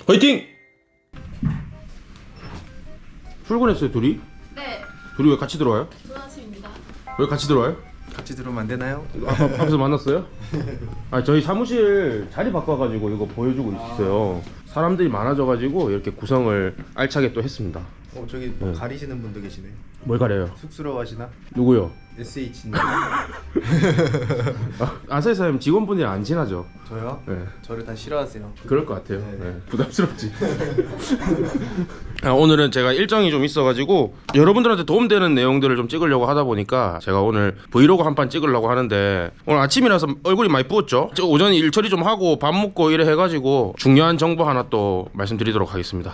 화이팅! 출근했어요 둘이? 네, 둘이 왜 같이 들어와요? 조나치입니다. 왜 같이 들어와요? 같이 들어오면 안 되나요? 앞에서 만났어요? 아 저희 사무실 자리 바꿔가지고 이거 보여주고 있어요. 사람들이 많아져가지고 이렇게 구성을 알차게 또 했습니다. 저기 뭐 가리시는 분도 계시네. 뭘 가려요? 쑥스러워하시나? 누구요? SH님. 아사히사님 직원분이 안 친하죠? 저요? 네. 저를 다 싫어하세요. 그럴 것 같아요. 네. 네. 부담스럽지. 오늘은 제가 일정이 좀 있어가지고 여러분들한테 도움되는 내용들을 좀 찍으려고 하다 보니까 제가 오늘 브이로그 한 판 찍으려고 하는데 오늘 아침이라서 얼굴이 많이 부었죠. 오전에 일 처리 좀 하고 밥 먹고 이래 해가지고 중요한 정보 하나 또 말씀드리도록 하겠습니다.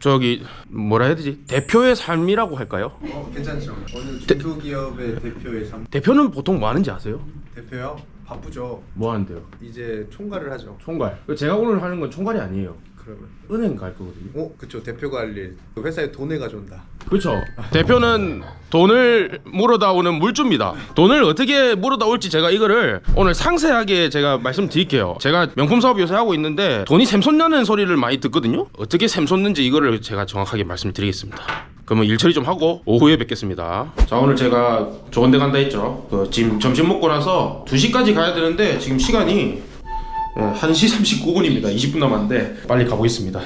저기 뭐라 해야 되지? 대표의 삶이라고 할까요? 괜찮죠. 어느 중소기업의 대표의 삶. 대표는 보통 뭐 하는지 아세요? 대표요? 바쁘죠. 뭐 하는데요? 이제 총괄을 하죠. 총괄. 제가 오늘 하는 건 총괄이 아니에요. 그러면. 은행 갈 거거든요. 그쵸. 대표가 할 일. 회사에 돈을 가져온다. 그렇죠. 대표는 돈을 물어다 오는 물주입니다. 돈을 어떻게 물어다 올지 제가 이거를 오늘 상세하게 제가 말씀드릴게요. 제가 명품 사업 요새 하고 있는데 돈이 샘솟냐는 소리를 많이 듣거든요. 어떻게 샘솟는지 이거를 제가 정확하게 말씀드리겠습니다. 그러면 일 처리 좀 하고 오후에 뵙겠습니다. 자, 오늘 제가 좋은 데 간다 했죠. 지금 점심 먹고 나서 2시까지 가야 되는데 지금 시간이 1시 39분입니다. 20분 남았는데 빨리 가보겠습니다.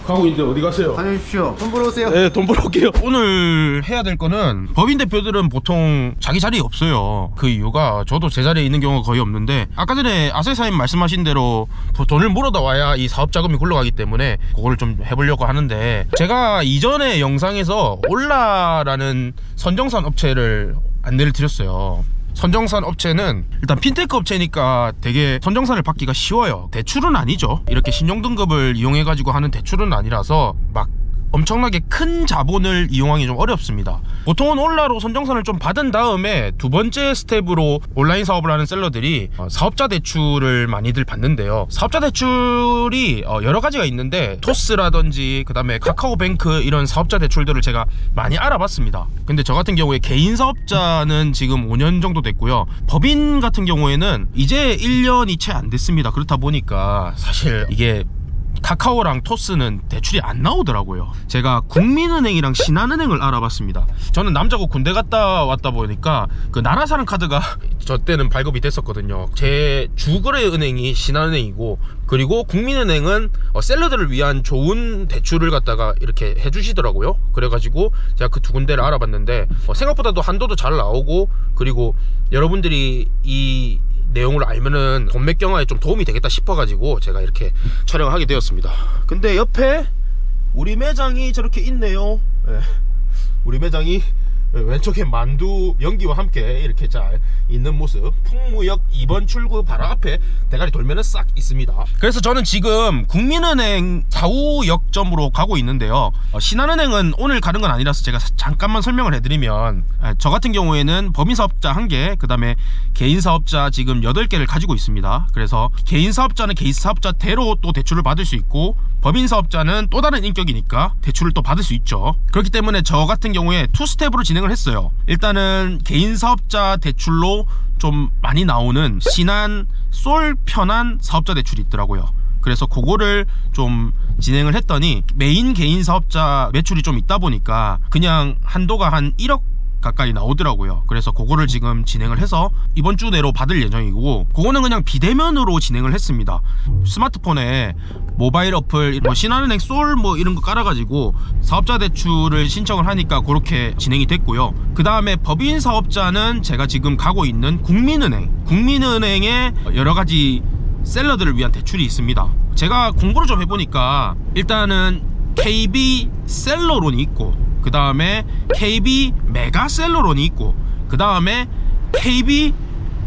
가고 있는데 어디 가세요? 다녀오십시오. 돈 벌어 오세요. 네, 돈 벌어 올게요. 오늘 해야 될 거는 법인 대표들은 보통 자기 자리에 없어요. 그 이유가 저도 제 자리에 있는 경우가 거의 없는데 아까 전에 아세사님 말씀하신 대로 돈을 물어다 와야 이 사업 자금이 굴러가기 때문에 그거를 좀 해보려고 하는데 제가 이전에 영상에서 올라라는 선정산 업체를 안내를 드렸어요. 선정산 업체는 일단 핀테크 업체니까 되게 선정산을 받기가 쉬워요. 대출은 아니죠. 이렇게 신용등급을 이용해가지고 하는 대출은 아니라서 막 엄청나게 큰 자본을 이용하기 좀 어렵습니다. 보통은 올라로 선정산을 좀 받은 다음에 두 번째 스텝으로 온라인 사업을 하는 셀러들이 사업자 대출을 많이들 받는데요. 사업자 대출이 여러 가지가 있는데 토스라든지 그 다음에 카카오뱅크 이런 사업자 대출들을 제가 많이 알아봤습니다. 근데 저 같은 경우에 개인 사업자는 지금 5년 정도 됐고요. 법인 같은 경우에는 이제 1년이 채 안 됐습니다. 그렇다 보니까 사실 이게 카카오랑 토스는 대출이 안 나오더라고요. 제가 국민은행이랑 신한은행을 알아봤습니다. 저는 남자고 군대 갔다 왔다 보니까 그 나라사랑 카드가 저 때는 발급이 됐었거든요. 제 주거래 은행이 신한은행이고 그리고 국민은행은 셀러들을 위한 좋은 대출을 갖다가 이렇게 해주시더라고요. 그래가지고 제가 그 두 군데를 알아봤는데 생각보다도 한도도 잘 나오고 그리고 여러분들이 이 내용을 알면은 돈맥 경화에 좀 도움이 되겠다 싶어가지고 제가 이렇게 촬영을 하게 되었습니다. 근데 옆에 우리 매장이 저렇게 있네요. 네. 우리 매장이 왼쪽에 만두 연기와 함께 이렇게 잘 있는 모습. 풍무역 2번 출구 바로 앞에 대가리 돌면은 싹 있습니다. 그래서 저는 지금 국민은행 4호역점으로 가고 있는데요. 신한은행은 오늘 가는 건 아니라서 제가 잠깐만 설명을 해드리면 저 같은 경우에는 법인사업자 1개 그 다음에 개인사업자 지금 8개를 가지고 있습니다. 그래서 개인사업자는 개인사업자대로 또 대출을 받을 수 있고 법인사업자는 또 다른 인격이니까 대출을 또 받을 수 있죠. 그렇기 때문에 저 같은 경우에 2스텝으로 진행을 했어요. 일단은 개인사업자 대출로 좀 많이 나오는 신한 솔 편한 사업자 대출이 있더라고요. 그래서 그거를 좀 진행을 했더니 메인 개인사업자 매출이 좀 있다 보니까 그냥 한도가 한 1억 가까이 나오더라고요. 그래서 그거를 지금 진행을 해서 이번 주 내로 받을 예정이고 그거는 그냥 비대면으로 진행을 했습니다. 스마트폰에 모바일 어플 뭐 신한은행 솔 뭐 이런 거 깔아가지고 사업자 대출을 신청을 하니까 그렇게 진행이 됐고요. 그 다음에 법인 사업자는 제가 지금 가고 있는 국민은행에 여러 가지 셀러들을 위한 대출이 있습니다. 제가 공부를 좀 해보니까 일단은 KB 셀러론이 있고 그 다음에 KB 메가셀러론이 있고 그 다음에 KB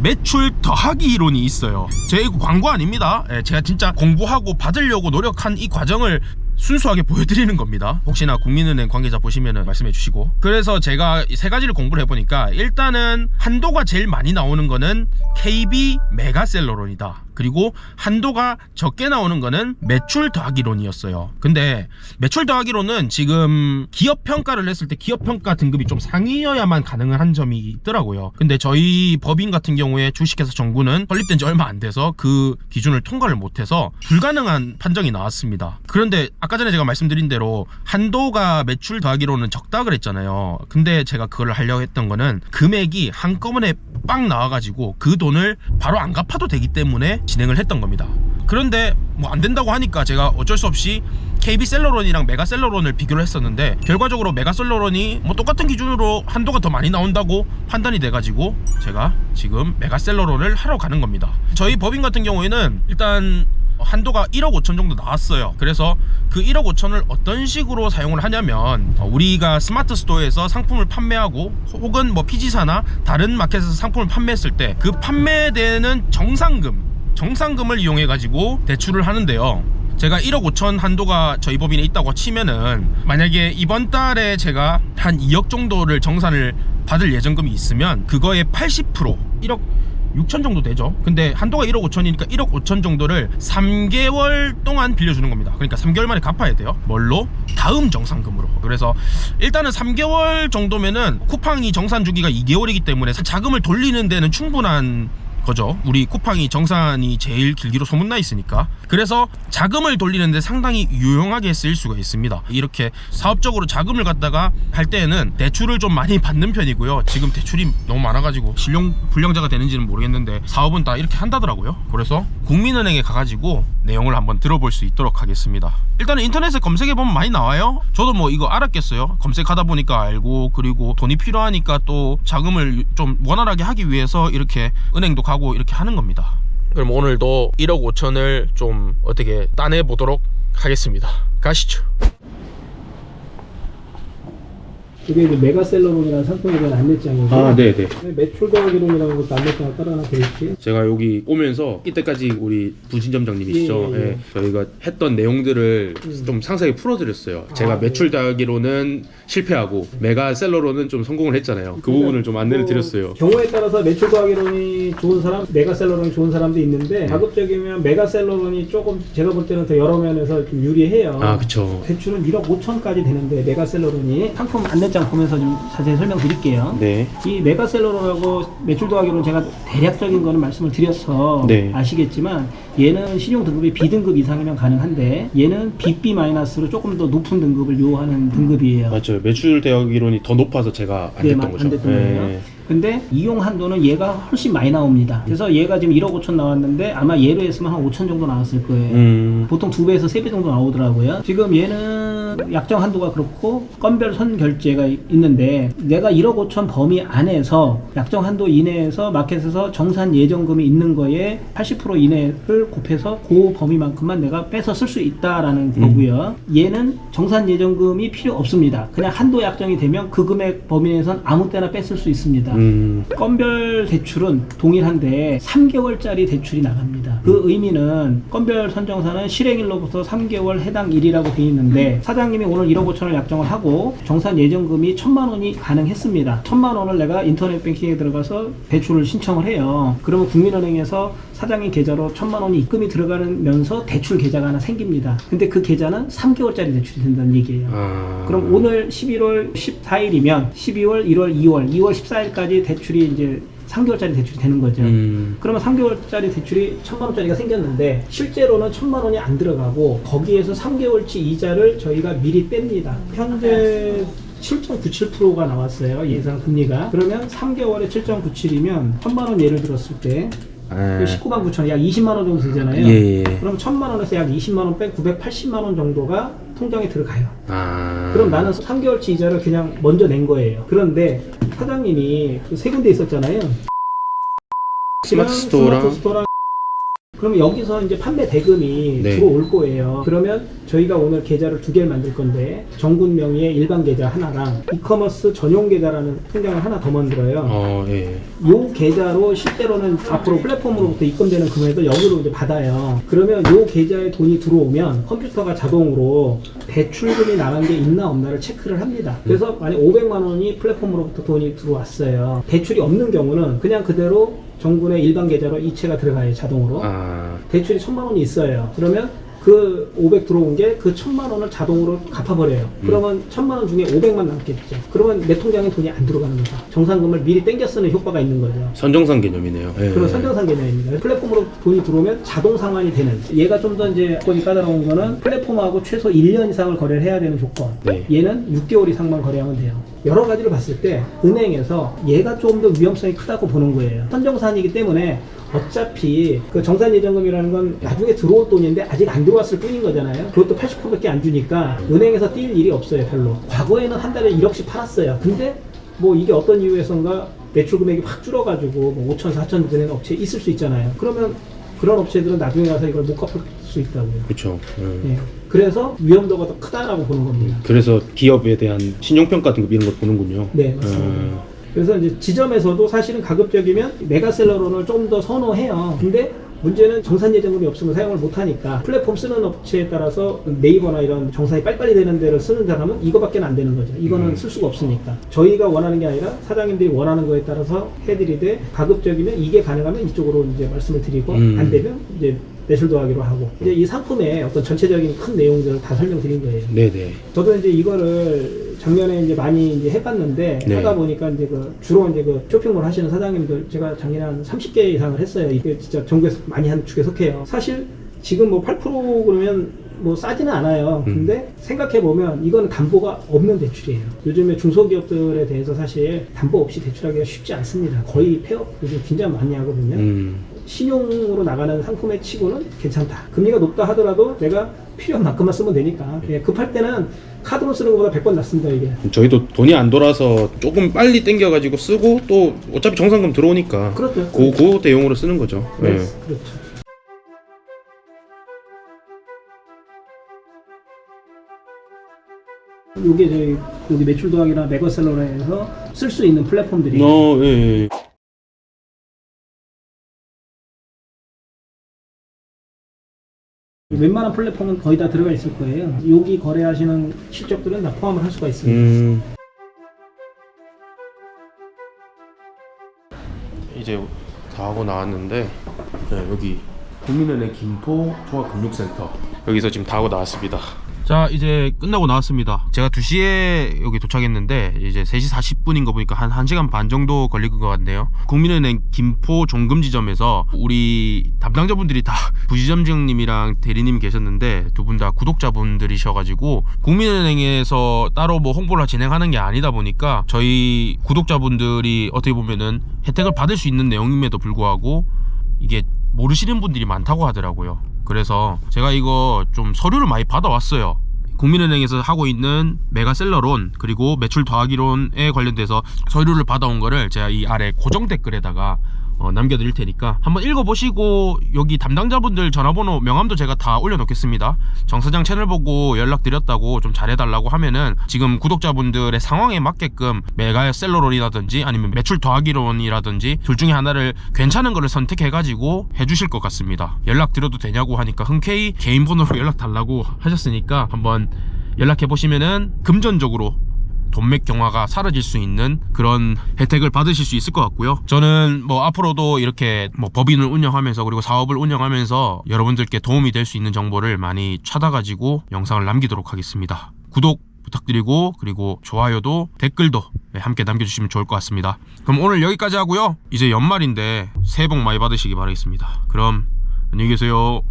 매출 더하기 이론이 있어요. 제 이거 광고 아닙니다. 제가 진짜 공부하고 받으려고 노력한 이 과정을 순수하게 보여드리는 겁니다. 혹시나 국민은행 관계자 보시면 말씀해 주시고. 그래서 제가 이 세 가지를 공부를 해보니까 일단은 한도가 제일 많이 나오는 거는 KB 메가셀러론이다. 그리고 한도가 적게 나오는 거는 매출 더하기론이었어요. 근데 매출 더하기론은 지금 기업 평가를 했을 때 기업 평가 등급이 좀 상위여야만 가능한 한 점이 있더라고요. 근데 저희 법인 같은 경우에 주식회사 정구는 설립된 지 얼마 안 돼서 그 기준을 통과를 못해서 불가능한 판정이 나왔습니다. 그런데 아까 전에 제가 말씀드린 대로 한도가 매출 더하기론은 적다 그랬잖아요. 근데 제가 그걸 하려고 했던 거는 금액이 한꺼번에 빵 나와가지고 그 돈을 바로 안 갚아도 되기 때문에 진행을 했던 겁니다. 그런데 뭐 안 된다고 하니까 제가 어쩔 수 없이 KB셀러론이랑 메가셀러론을 비교를 했었는데 결과적으로 메가셀러론이 뭐 똑같은 기준으로 한도가 더 많이 나온다고 판단이 돼가지고 제가 지금 메가셀러론을 하러 가는 겁니다. 저희 법인 같은 경우에는 일단 한도가 1억 5천 정도 나왔어요. 그래서 그 1억 5천을 어떤 식으로 사용을 하냐면 우리가 스마트 스토어에서 상품을 판매하고 혹은 뭐 피지사나 다른 마켓에서 상품을 판매했을 때 그 판매되는 정상금을 이용해 가지고 대출을 하는데요. 제가 1억 5천 한도가 저희 법인에 있다고 치면은 만약에 이번 달에 제가 한 2억 정도를 정산을 받을 예정금이 있으면 그거의 80% 1억 6천 정도 되죠. 근데 한도가 1억 5천이니까 1억 5천 정도를 3개월 동안 빌려주는 겁니다. 그러니까 3개월 만에 갚아야 돼요. 뭘로? 다음 정산금으로. 그래서 일단은 3개월 정도면은 쿠팡이 정산 주기가 2개월이기 때문에 자금을 돌리는 데는 충분한 거죠. 우리 쿠팡이 정산이 제일 길기로 소문나 있으니까. 그래서 자금을 돌리는데 상당히 유용하게 쓰일 수가 있습니다. 이렇게 사업적으로 자금을 갖다가 할 때에는 대출을 좀 많이 받는 편이고요. 지금 대출이 너무 많아가지고 실용 불량자가 되는지는 모르겠는데 사업은 다 이렇게 한다더라고요. 그래서 국민은행에 가가지고 내용을 한번 들어볼 수 있도록 하겠습니다. 일단은 인터넷에 검색해보면 많이 나와요. 저도 뭐 이거 알았겠어요. 검색하다 보니까 알고, 그리고 돈이 필요하니까 또 자금을 좀 원활하게 하기 위해서 이렇게 은행도 가고 이렇게 하는 겁니다. 그럼 오늘도 1억 5천을 좀 어떻게 따내보도록 하겠습니다. 가시죠. 이게 이제 메가셀러론이라는 상품에 대한 안내장이고, 아, 네네. 매출 더하기론이라는 것도 안내장을 따로 하나 드릴게요. 제가 여기 오면서 이때까지 우리 부진점장님이시죠. 예, 예. 예, 저희가 했던 내용들을 좀 상세하게 풀어드렸어요. 제가 매출 더하기로는 실패하고 메가셀러로는 좀 성공을 했잖아요. 그 부분을 좀 안내를 드렸어요. 경우에 따라서 매출 더하기론이 좋은 사람, 메가셀러론이 좋은 사람도 있는데 가급적이면 메가셀러론이 조금 제가 볼 때는 더 여러 면에서 좀 유리해요. 아, 그쵸. 대출은 1억 5천까지 되는데 메가셀러론이 상품 안내장 보면서 좀 자세히 설명드릴게요. 네. 이 메가셀러론하고 매출 더하기론 제가 대략적인 거는 말씀을 드려서 네. 아시겠지만 얘는 신용 등급이 B등급 이상이면 가능한데 얘는 BB-로 조금 더 높은 등급을 요하는 등급이에요. 맞아요. 매출 더하기론이 더 높아서 제가 안 됐던 거죠. 안 됐던 거예요. 근데 이용 한도는 얘가 훨씬 많이 나옵니다. 그래서 얘가 지금 1억 5천 나왔는데 아마 얘로 했으면 한 5천 정도 나왔을 거예요. 보통 2배에서 3배 정도 나오더라고요. 지금 얘는 약정 한도가 그렇고 건별 선결제가 있는데 내가 1억 5천 범위 안에서 약정 한도 이내에서 마켓에서 정산 예정금이 있는 거에 80% 이내를 곱해서 그 범위만큼만 내가 빼서 쓸 수 있다라는 거고요. 얘는 정산 예정금이 필요 없습니다. 그냥 한도 약정이 되면 그 금액 범위 내에선 아무 때나 뺐을 수 있습니다. 건별 대출은 동일한데 3개월짜리 대출이 나갑니다. 그 의미는 건별 선정사는 실행일로부터 3개월 해당 일이라고 되어 있는데 사장님이 오늘 1억 5천을 약정을 하고 정산 예정금이 1,000만 원이 가능했습니다. 1,000만 원을 내가 인터넷 뱅킹에 들어가서 대출을 신청을 해요. 그러면 국민은행에서 사장님 계좌로 1,000만 원이 입금이 들어가면서 대출 계좌가 하나 생깁니다. 근데 그 계좌는 3개월짜리 대출이 된다는 얘기예요. 그럼 오늘 11월 14일이면 12월, 1월, 2월 14일까지 대출이 이제 3개월짜리 대출이 되는 거죠. 그러면 3개월짜리 대출이 1,000만 원짜리가 생겼는데 실제로는 1,000만 원이 안 들어가고 거기에서 3개월치 이자를 저희가 미리 뺍니다. 현재 7.97%가 나왔어요. 예상 금리가. 그러면 3개월에 7.97이면 1,000만 원 예를 들었을 때 19만 9천 원, 약 20만 원 정도 되잖아요. 예. 그럼 1,000만 원에서 약 20만 원 뺀 980만 원 정도가 통장에 들어가요. 그럼 나는 3개월치 이자를 그냥 먼저 낸 거예요. 그런데 사장님이 세 군데 있었잖아요. 스마트 스토어랑 그러면 여기서 이제 판매 대금이 네. 들어올 거예요. 그러면 저희가 오늘 계좌를 2개를 만들 건데 정군 명의의 일반 계좌 하나랑 이커머스 전용 계좌라는 통장을 하나 더 만들어요. 예. 요 계좌로 실제로는 앞으로 플랫폼으로부터 입금되는 금액을 여기로 이제 받아요. 그러면 요 계좌에 돈이 들어오면 컴퓨터가 자동으로 대출금이 나간 게 있나 없나를 체크를 합니다. 그래서 만약 500만 원이 플랫폼으로부터 돈이 들어왔어요. 대출이 없는 경우는 그냥 그대로 정군의 일반 계좌로 이체가 들어가요, 자동으로. 아, 대출이 1,000만 원이 있어요. 그러면 그 500 들어온 게 그 1,000만 원을 자동으로 갚아버려요. 그러면 1,000만 원 중에 500만 남겠죠. 그러면 내 통장에 돈이 안 들어가는 거죠. 정산금을 미리 땡겨 쓰는 효과가 있는 거죠. 선정상 개념이네요. 예. 그런 선정상 개념입니다. 플랫폼으로 돈이 들어오면 자동 상환이 되는. 얘가 좀 더 이제 조건이 까다로운 거는 플랫폼하고 최소 1년 이상을 거래를 해야 되는 조건. 네. 얘는 6개월 이상만 거래하면 돼요. 여러 가지를 봤을 때 은행에서 얘가 좀 더 위험성이 크다고 보는 거예요. 선정산이기 때문에 어차피 그 정산예정금이라는 건 나중에 들어올 돈인데 아직 안 들어왔을 뿐인 거잖아요. 그것도 80%밖에 안 주니까 은행에서 뛸 일이 없어요, 별로. 과거에는 한 달에 1억씩 팔았어요. 근데 뭐 이게 어떤 이유에선가 매출 금액이 확 줄어가지고 뭐 5천, 4천 되는 업체 있을 수 있잖아요. 그러면 그런 업체들은 나중에 가서 이걸 못 갚을 수 있다고요. 그렇죠. 예. 그래서 위험도가 더 크다라고 보는 겁니다. 그래서 기업에 대한 신용평가 등급 이런 걸 보는군요. 네, 맞습니다. 그래서 이제 지점에서도 사실은 가급적이면 메가셀러론을 좀 더 선호해요. 근데 문제는 정산예정금이 없으면 사용을 못하니까 플랫폼 쓰는 업체에 따라서 네이버나 이런 정산이 빨리빨리 되는 데를 쓰는 사람은 이거밖에 안 되는 거죠. 이거는 쓸 수가 없으니까. 저희가 원하는 게 아니라 사장님들이 원하는 거에 따라서 해드리되 가급적이면 이게 가능하면 이쪽으로 이제 말씀을 드리고 안 되면 이제 매출 더하기로 하고 이제 이 상품의 어떤 전체적인 큰 내용들을 다 설명드린 거예요. 네네. 저도 이제 이거를 작년에 이제 많이 이제 해봤는데 네. 하다 보니까 이제 그 주로 이제 그 쇼핑몰 하시는 사장님들 제가 작년에 한 30개 이상을 했어요. 이게 진짜 전국에서 많이 한 축에 속해요. 사실 지금 뭐 8% 그러면 뭐 싸지는 않아요. 근데 생각해 보면 이거는 담보가 없는 대출이에요. 요즘에 중소기업들에 대해서 사실 담보 없이 대출하기가 쉽지 않습니다. 거의 폐업 요즘 굉장히 많이 하거든요. 신용으로 나가는 상품에 치고는 괜찮다. 금리가 높다 하더라도 내가 필요한 만큼만 쓰면 되니까. 예, 급할 때는 카드로 쓰는 것보다 100번 낫습니다, 이게. 저희도 돈이 안 돌아서 조금 빨리 땡겨가지고 쓰고 또 어차피 정산금 들어오니까 그렇죠. 그 대용으로 쓰는 거죠. 네, 예. 그렇죠. 요게 저희 여기 매출 더하기나 메가셀러에서 쓸 수 있는 플랫폼들이 예, 예. 웬만한 플랫폼은 거의 다 들어가 있을 거예요. 여기 거래하시는 실적들은 다 포함을 할 수가 있습니다. 이제 다 하고 나왔는데 네, 여기 국민은행 김포 종합금융센터 여기서 지금 다 하고 나왔습니다. 자, 이제 끝나고 나왔습니다. 제가 2시에 여기 도착했는데 이제 3시 40분인 거 보니까 한 1시간 반 정도 걸릴 것 같네요. 국민은행 김포 종금지점에서 우리 담당자분들이 다 부지점장님이랑 대리님 계셨는데 두 분 다 구독자분들이셔가지고 국민은행에서 따로 뭐 홍보를 진행하는 게 아니다 보니까 저희 구독자분들이 어떻게 보면은 혜택을 받을 수 있는 내용임에도 불구하고 이게 모르시는 분들이 많다고 하더라고요. 그래서 제가 이거 좀 서류를 많이 받아왔어요. 국민은행에서 하고 있는 메가셀러론 그리고 매출 더하기론에 관련돼서 서류를 받아온 거를 제가 이 아래 고정 댓글에다가 남겨드릴 테니까 한번 읽어보시고 여기 담당자분들 전화번호 명함도 제가 다 올려놓겠습니다. 정사장 채널 보고 연락드렸다고 좀 잘해달라고 하면은 지금 구독자분들의 상황에 맞게끔 메가셀러론이라든지 아니면 매출 더하기론이라든지 둘 중에 하나를 괜찮은 거를 선택해가지고 해주실 것 같습니다. 연락드려도 되냐고 하니까 흔쾌히 개인 번호로 연락 달라고 하셨으니까 한번 연락해보시면은 금전적으로 돈맥 경화가 사라질 수 있는 그런 혜택을 받으실 수 있을 것 같고요. 저는 뭐 앞으로도 이렇게 뭐 법인을 운영하면서 그리고 사업을 운영하면서 여러분들께 도움이 될 수 있는 정보를 많이 찾아가지고 영상을 남기도록 하겠습니다. 구독 부탁드리고 그리고 좋아요도 댓글도 함께 남겨주시면 좋을 것 같습니다. 그럼 오늘 여기까지 하고요. 이제 연말인데 새해 복 많이 받으시기 바라겠습니다. 그럼 안녕히 계세요.